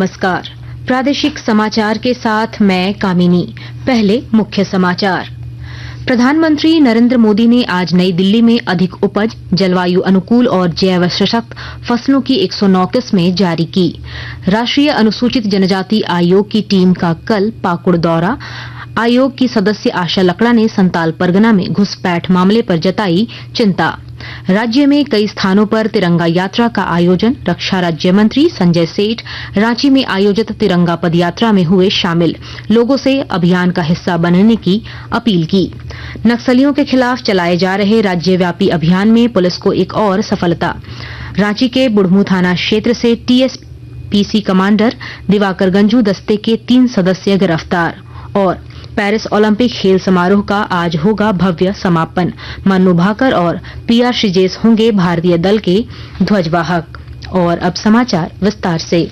नमस्कार। प्रादेशिक समाचार के साथ मैं कामिनी। पहले मुख्य समाचार। प्रधानमंत्री नरेंद्र मोदी ने आज नई दिल्ली में अधिक उपज, जलवायु अनुकूल और जैव सशक्त फसलों की 109 किस्में जारी की। राष्ट्रीय अनुसूचित जनजाति आयोग की टीम का कल पाकुड़ दौरा। आयोग की सदस्य आशा लकड़ा ने संताल परगना में घुसपैठ मामले पर जताई चिंता। राज्य में कई स्थानों पर तिरंगा यात्रा का आयोजन। रक्षा राज्य मंत्री संजय सेठ रांची में आयोजित तिरंगा पदयात्रा में हुए शामिल। लोगों से अभियान का हिस्सा बनने की अपील की। नक्सलियों के खिलाफ चलाए जा रहे राज्यव्यापी अभियान में पुलिस को एक और सफलता। रांची के बुढ़मू थाना क्षेत्र से टीएसपीसी कमांडर दिवाकर गंजू दस्ते के 3 सदस्य गिरफ्तार। और पेरिस ओलंपिक खेल समारोह का आज होगा भव्य समापन। मन्नू भाकर और पीआर श्रीजेश होंगे भारतीय दल के ध्वजवाहक। और अब समाचार विस्तार से।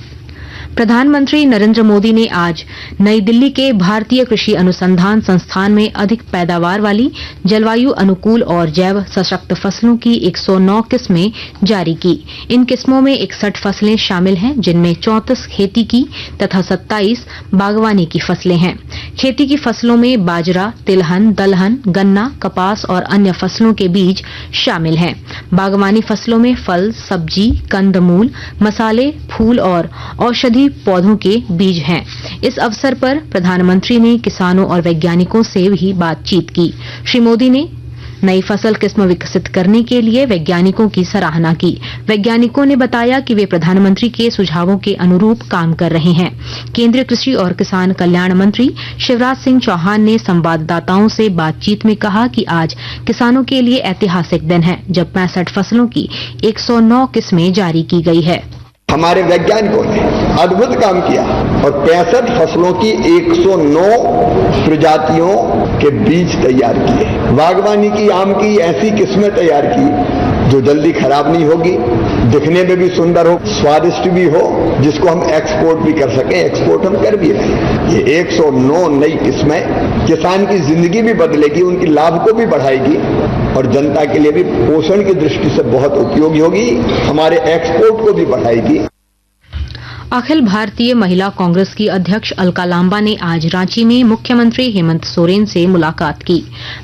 प्रधानमंत्री नरेंद्र मोदी ने आज नई दिल्ली के भारतीय कृषि अनुसंधान संस्थान में अधिक पैदावार वाली जलवायु अनुकूल और जैव सशक्त फसलों की 109 किस्में जारी की। इन किस्मों में 61 फसलें शामिल हैं, जिनमें 34 खेती की तथा 27 बागवानी की फसलें हैं। खेती की फसलों में बाजरा, तिलहन, दलहन, गन्ना, कपास और अन्य फसलों के बीज शामिल हैं। बागवानी फसलों में फल, सब्जी, कंदमूल, मसाले, फूल और औषधि पौधों के बीज हैं। इस अवसर पर प्रधानमंत्री ने किसानों और वैज्ञानिकों से भी बातचीत की। श्री मोदी ने नई फसल किस्म विकसित करने के लिए वैज्ञानिकों की सराहना की। वैज्ञानिकों ने बताया कि वे प्रधानमंत्री के सुझावों के अनुरूप काम कर रहे हैं। केंद्रीय कृषि और किसान कल्याण मंत्री शिवराज सिंह चौहान ने संवाददाताओं से बातचीत में कहा कि आज किसानों के लिए ऐतिहासिक दिन है, जब 65 फसलों की 109 किस्में जारी की गई है। हमारे वैज्ञानिकों ने अद्भुत काम किया और 65 फसलों की 109 प्रजातियों के बीज तैयार किए। बागवानी की आम की ऐसी किस्में तैयार की जो जल्दी खराब नहीं होगी, दिखने में भी सुंदर हो, स्वादिष्ट भी हो, जिसको हम एक्सपोर्ट भी कर सकें। एक्सपोर्ट हम कर भी रहे हैं। ये 109 नई किस्में किसान की जिंदगी भी बदलेगी, उनकी लाभ को भी बढ़ाएगी और जनता के लिए भी पोषण की दृष्टि से बहुत उपयोगी होगी, हमारे एक्सपोर्ट को भी बढ़ाएगी। अखिल भारतीय महिला कांग्रेस की अध्यक्ष अलका लांबा ने आज रांची में मुख्यमंत्री हेमंत सोरेन से मुलाकात की।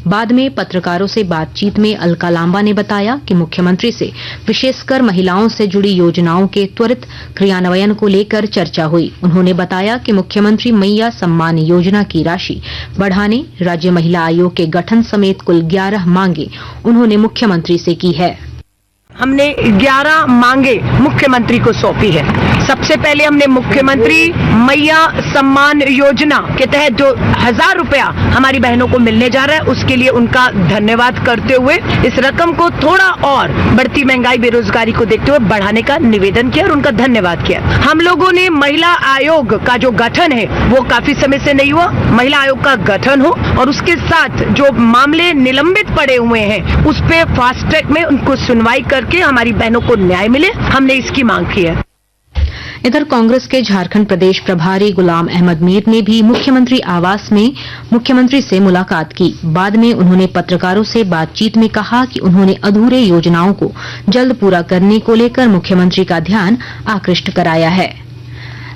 बाद में पत्रकारों से बातचीत में अलका लांबा ने बताया कि मुख्यमंत्री से विशेषकर महिलाओं से जुड़ी योजनाओं के त्वरित क्रियान्वयन को लेकर चर्चा हुई। उन्होंने बताया कि मुख्यमंत्री मैया सम्मान योजना की राशि बढ़ाने, राज्य महिला आयोग के गठन समेत कुल 11 मांगे उन्होंने मुख्यमंत्री से की है। हमने 11 मांगे मुख्यमंत्री को सौंपी है। सबसे पहले हमने मुख्यमंत्री मैया सम्मान योजना के तहत जो 1000 रुपया हमारी बहनों को मिलने जा रहा है, उसके लिए उनका धन्यवाद करते हुए इस रकम को थोड़ा और बढ़ती महंगाई, बेरोजगारी को देखते हुए बढ़ाने का निवेदन किया और उनका धन्यवाद किया। हम लोगों ने महिला आयोग का जो गठन है वो काफी समय से नहीं हुआ, महिला आयोग का गठन हो और उसके साथ जो मामले निलंबित पड़े हुए हैं उस पे फास्ट ट्रैक में उनको सुनवाई करके हमारी बहनों को न्याय मिले, हमने इसकी मांग की है। इधर कांग्रेस के झारखंड प्रदेश प्रभारी गुलाम अहमद मीर ने भी मुख्यमंत्री आवास में मुख्यमंत्री से मुलाकात की। बाद में उन्होंने पत्रकारों से बातचीत में कहा कि उन्होंने अधूरे योजनाओं को जल्द पूरा करने को लेकर मुख्यमंत्री का ध्यान आकृष्ट कराया है।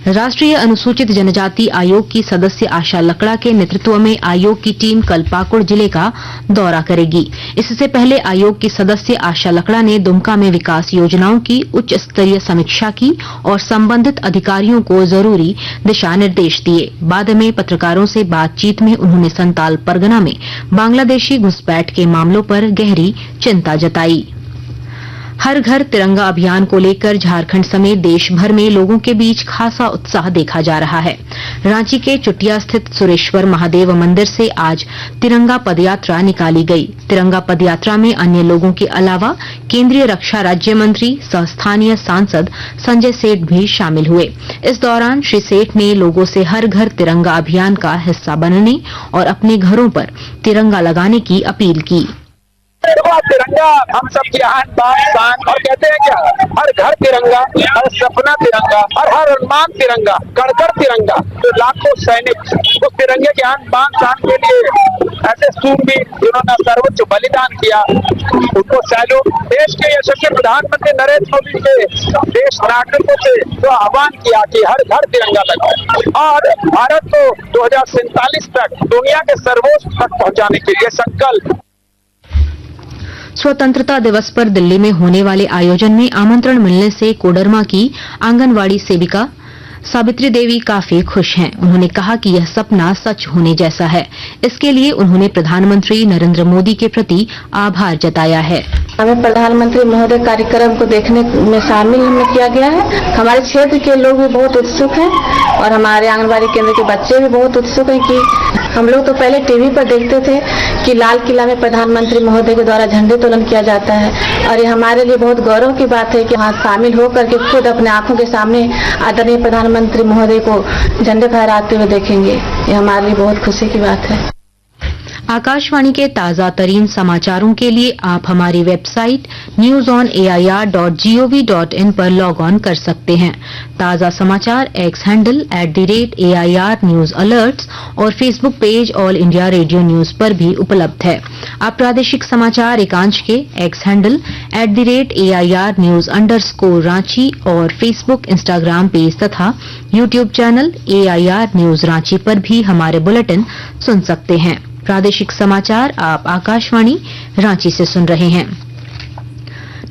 राष्ट्रीय अनुसूचित जनजाति आयोग की सदस्य आशा लकड़ा के नेतृत्व में आयोग की टीम कल पाकुड़ जिले का दौरा करेगी। इससे पहले आयोग की सदस्य आशा लकड़ा ने दुमका में विकास योजनाओं की उच्च स्तरीय समीक्षा की और संबंधित अधिकारियों को जरूरी दिशा निर्देश दिए। बाद में पत्रकारों से बातचीत में उन्होंने संताल परगना में बांग्लादेशी घुसपैठ के मामलों पर गहरी चिंता जताई। हर घर तिरंगा अभियान को लेकर झारखंड समेत देश भर में लोगों के बीच खासा उत्साह देखा जा रहा है। रांची के चुटिया स्थित सुरेश्वर महादेव मंदिर से आज तिरंगा पदयात्रा निकाली गई। तिरंगा पदयात्रा में अन्य लोगों के अलावा केंद्रीय रक्षा राज्य मंत्री सह स्थानीय सांसद संजय सेठ भी शामिल हुए। इस दौरान श्री सेठ ने लोगों से हर घर तिरंगा अभियान का हिस्सा बनने और अपने घरों पर तिरंगा लगाने की अपील की। देखो तिरंगा हम सब की आन बान शान, और कहते हैं क्या, हर घर तिरंगा, हर सपना तिरंगा, और हर अरमान तिरंगा, कड़कड़ तिरंगा। तो लाखों सैनिक उस तिरंगे के आन बान शान के लिए ऐसे सूरवीर जिन्होंने सर्वोच्च बलिदान किया, उनको सैल्यूट। देश के यशस्वी प्रधानमंत्री नरेंद्र मोदी के देश नागरिकों से तो आह्वान किया कि हर घर तिरंगा लगाओ और भारत को 2047 तक दुनिया के सर्वोच्च तक पहुंचाने के लिए संकल्प। स्वतंत्रता दिवस पर दिल्ली में होने वाले आयोजन में आमंत्रण मिलने से कोडरमा की आंगनवाड़ी सेविका सावित्री देवी काफी खुश हैं। उन्होंने कहा कि यह सपना सच होने जैसा है। इसके लिए उन्होंने प्रधानमंत्री नरेंद्र मोदी के प्रति आभार जताया है। हमें प्रधानमंत्री महोदय कार्यक्रम को देखने में शामिल हमें किया गया है। हमारे क्षेत्र के लोग भी बहुत उत्सुक हैं और हमारे आंगनबाड़ी केंद्र के बच्चे भी बहुत उत्सुक हैं कि हम लोग तो पहले टीवी पर देखते थे कि लाल किला में प्रधानमंत्री महोदय के द्वारा झंडोत्तोलन किया जाता है और ये हमारे लिए बहुत गौरव की बात है कि वहाँ शामिल होकर के खुद अपने आंखों के सामने आदरणीय प्रधानमंत्री महोदय को झंडे फहराते हुए देखेंगे। ये हमारे लिए बहुत खुशी की बात है। आकाशवाणी के ताजा तरीन समाचारों के लिए आप हमारी वेबसाइट newsonair.gov.in पर लॉग ऑन कर सकते हैं। ताजा समाचार X handle @AIR news alerts और Facebook page All India Radio News पर भी उपलब्ध है। आप प्रादेशिक समाचार एकांश के X handle @AIR news _Ranchi और फेसबुक इंस्टाग्राम पेज तथा YouTube channel AIR news Ranchi पर भी हमारे बुलेटिन सुन सकते हैं। प्रादेशिक समाचार आप आकाशवाणी रांची से सुन रहे हैं।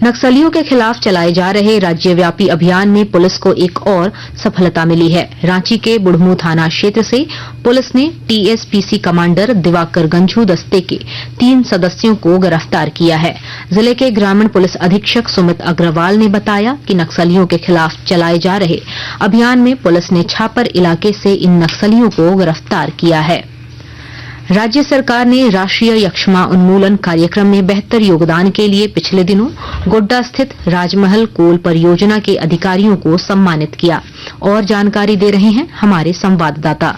नक्सलियों के खिलाफ चलाए जा रहे राज्यव्यापी अभियान में पुलिस को एक और सफलता मिली है। रांची के बुढ़मू थाना क्षेत्र से पुलिस ने TSPC कमांडर दिवाकर गंझू दस्ते के 3 सदस्यों को गिरफ्तार किया है। जिले के ग्रामीण पुलिस अधीक्षक सुमित अग्रवाल ने बताया कि नक्सलियों के खिलाफ चलाए जा रहे अभियान में पुलिस ने छापर इलाके से इन नक्सलियों को गिरफ्तार किया है। राज्य सरकार ने राष्ट्रीय यक्ष्मा उन्मूलन कार्यक्रम में बेहतर योगदान के लिए पिछले दिनों गोड्डा स्थित राजमहल कोल परियोजना के अधिकारियों को सम्मानित किया। और जानकारी दे रहे हैं हमारे संवाददाता।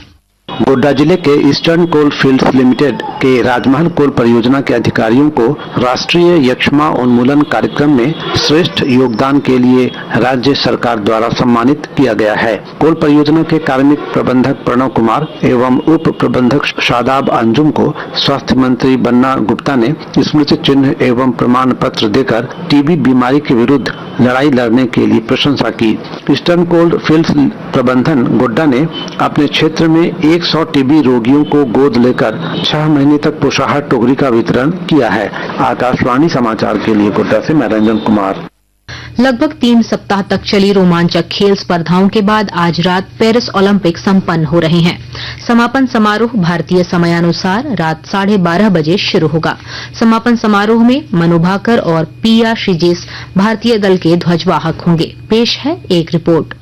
गोड्डा जिले के ईस्टर्न कोल फील्ड्स लिमिटेड के राजमहल कोल परियोजना के अधिकारियों को राष्ट्रीय यक्ष्मा उन्मूलन कार्यक्रम में श्रेष्ठ योगदान के लिए राज्य सरकार द्वारा सम्मानित किया गया है। कोल परियोजना के कार्मिक प्रबंधक प्रणव कुमार एवं उप प्रबंधक शादाब अंजुम को स्वास्थ्य मंत्री बन्ना गुप्ता ने स्मृति चिन्ह एवं प्रमाण पत्र देकर टीबी बीमारी के विरुद्ध लड़ाई लड़ने के लिए प्रशंसा की। ईस्टर्न कोल फील्ड्स प्रबंधन गोड्डा ने अपने क्षेत्र में 100 टीबी रोगियों को गोद लेकर 6 महीने तक पोषाहार टोकरी का वितरण किया है। आकाशवाणी समाचार के लिए गोड्डा से मैं रंजन कुमार। लगभग 3 सप्ताह तक चली रोमांचक खेल स्पर्धाओं के बाद आज रात पेरिस ओलंपिक संपन्न हो रहे हैं। समापन समारोह भारतीय समयानुसार रात 12:30 बजे शुरू होगा। समापन समारोह में मनु भाकर और पिया श्रीजेश भारतीय दल के ध्वजवाहक होंगे। पेश है एक रिपोर्ट।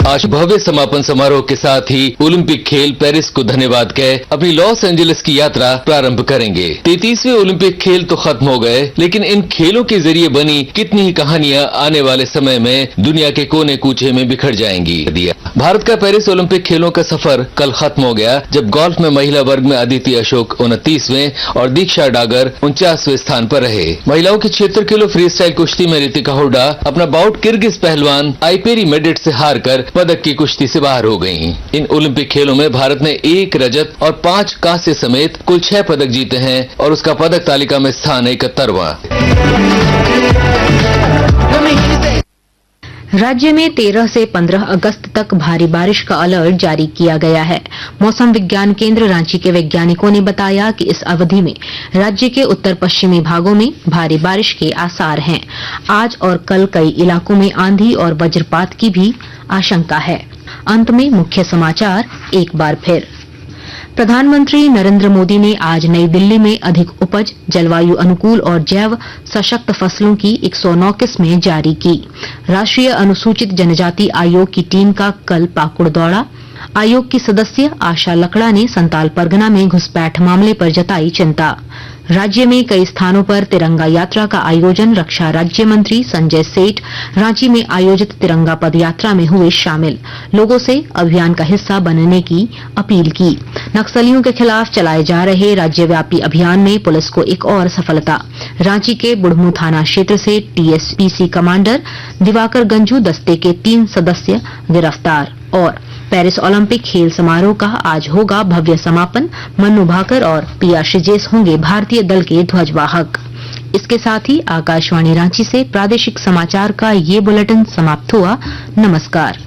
आज भव्य समापन समारोह के साथ ही ओलंपिक खेल पेरिस को धन्यवाद कह अपनी लॉस एंजलिस की यात्रा प्रारंभ करेंगे। 33वें ओलंपिक खेल तो खत्म हो गए, लेकिन इन खेलों के जरिए बनी कितनी ही कहानियां आने वाले समय में दुनिया के कोने कूचे में बिखर जाएंगी। भारत का पेरिस ओलंपिक खेलों का सफर कल खत्म हो गया, जब गोल्फ में महिला वर्ग में अदिति अशोक 29वें और दीक्षा डागर 49वें स्थान पर रहे। महिलाओं की 76 किलो फ्री स्टाइल कुश्ती में रितिका हुड्डा अपना बाउट किर्गिज पहलवान आइपेरी मेडिट से हारकर पदक की कुश्ती से बाहर हो गयी। इन ओलंपिक खेलों में भारत ने 1 रजत और 5 कांस्य समेत कुल 6 पदक जीते हैं और उसका पदक तालिका में स्थान 71वां। राज्य में 13 से 15 अगस्त तक भारी बारिश का अलर्ट जारी किया गया है। मौसम विज्ञान केंद्र रांची के वैज्ञानिकों ने बताया कि इस अवधि में राज्य के उत्तर पश्चिमी भागों में भारी बारिश के आसार हैं। आज और कल कई इलाकों में आंधी और वज्रपात की भी आशंका है। अंत में मुख्य समाचार एक बार फिर। प्रधानमंत्री नरेंद्र मोदी ने आज नई दिल्ली में अधिक उपज, जलवायु अनुकूल और जैव सशक्त फसलों की 109 किस्में जारी की। राष्ट्रीय अनुसूचित जनजाति आयोग की टीम का कल पाकुड़ दौड़ा। आयोग की सदस्य आशा लकड़ा ने संताल परगना में घुसपैठ मामले पर जताई चिंता। राज्य में कई स्थानों पर तिरंगा यात्रा का आयोजन। रक्षा राज्य मंत्री संजय सेठ रांची में आयोजित तिरंगा पद यात्रा में हुए शामिल। लोगों से अभियान का हिस्सा बनने की अपील की। नक्सलियों के खिलाफ चलाए जा रहे राज्यव्यापी अभियान में पुलिस को एक और सफलता। रांची के बुढ़मू थाना क्षेत्र से टीएसपीसी कमांडर दिवाकर गंजू दस्ते के 3 सदस्य गिरफ्तार। और पेरिस ओलंपिक खेल समारोह का आज होगा भव्य समापन। मन्नू भाकर और पिया श्रीजेश होंगे भारतीय दल के ध्वजवाहक। इसके साथ ही आकाशवाणी रांची से प्रादेशिक समाचार का ये बुलेटिन समाप्त हुआ। नमस्कार।